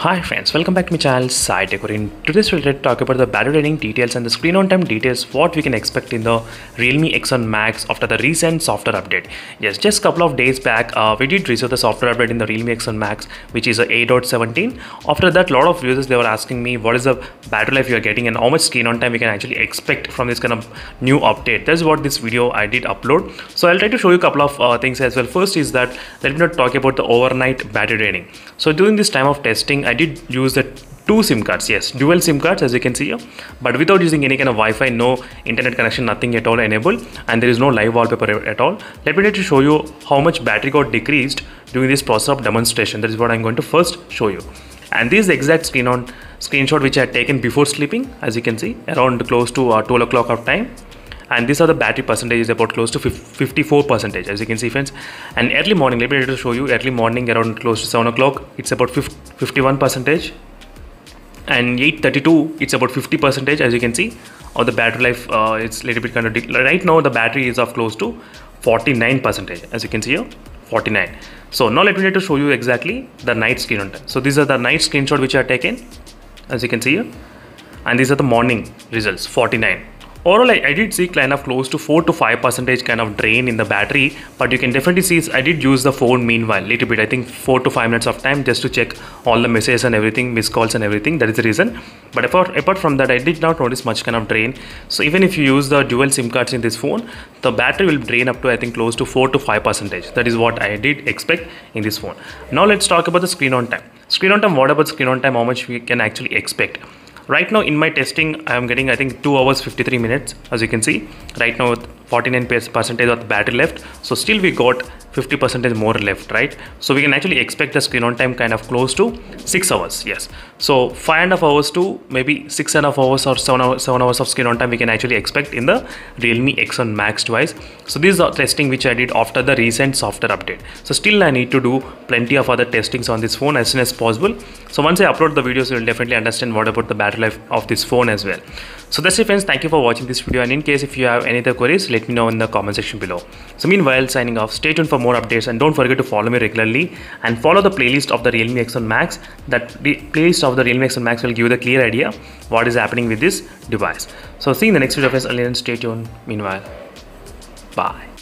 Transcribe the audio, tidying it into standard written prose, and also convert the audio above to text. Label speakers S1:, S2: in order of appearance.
S1: Hi friends, welcome back to my channel Sai Decor. In today's video, let's talk about the battery draining details and the screen on time details, what we can expect in the Realme X1 Max after the recent software update. Yes, just a couple of days back, we did receive the software update in the Realme X1 Max, which is a 8.17. After that, a lot of users, they were asking me what is the battery life you are getting and how much screen on time we can actually expect from this kind of new update. That's what this video I did upload. So I'll try to show you a couple of things as well. First is that let me not talk about the overnight battery draining. So during this time of testing, I did use the two SIM cards, yes, dual SIM cards as you can see here, but without using any kind of Wi-Fi, no internet connection, nothing at all enabled, and there is no live wallpaper at all. Let me try to show you how much battery got decreased during this process of demonstration. That is what I'm going to first show you. And this is the exact screenshot which I had taken before sleeping, as you can see, around close to 12 o'clock of time. And these are the battery percentage is about close to 54%, as you can see friends. And early morning, let me try to show you, early morning around close to 7 o'clock, it's about 51%. And 8:32, it's about 50%, as you can see. Or the battery life, it's a little bit kind of, right now the battery is of close to 49%, as you can see here, 49. So now let me try to show you exactly the night screen on time. So these are the night screenshot which I have taken, as you can see here. And these are the morning results, 49. Overall, I did see kind of close to 4 to 5% kind of drain in the battery, but you can definitely see I did use the phone meanwhile little bit. I think 4 to 5 minutes of time just to check all the messages and everything, missed calls and everything. That is the reason. But apart from that, I did not notice much kind of drain. So even if you use the dual SIM cards in this phone, the battery will drain up to I think close to 4 to 5%. That is what I did expect in this phone. Now let's talk about the screen on time. Screen on time. What about screen on time? How much we can actually expect? Right now in my testing, I am getting I think 2 hours 53 minutes, as you can see. Right now 49% of the battery left, so still we got 50% more left, right? So we can actually expect the screen on time kind of close to 6 hours. Yes, so 5.5 hours to maybe 6.5 hours or 7 hours of screen on time we can actually expect in the Realme X1 Max device. So this is the testing which I did after the recent software update. So still I need to do plenty of other testings on this phone as soon as possible. So once I upload the videos, you will definitely understand what about the battery life of this phone as well. So that's it friends, thank you for watching this video, and in case if you have any other queries, let me know in the comment section below. So meanwhile, signing off, stay tuned for more updates and don't forget to follow me regularly and follow the playlist of the Realme X1 Max. That playlist of the Realme X1 Max will give you the clear idea what is happening with this device. So see you in the next video friends, and stay tuned. Meanwhile, bye.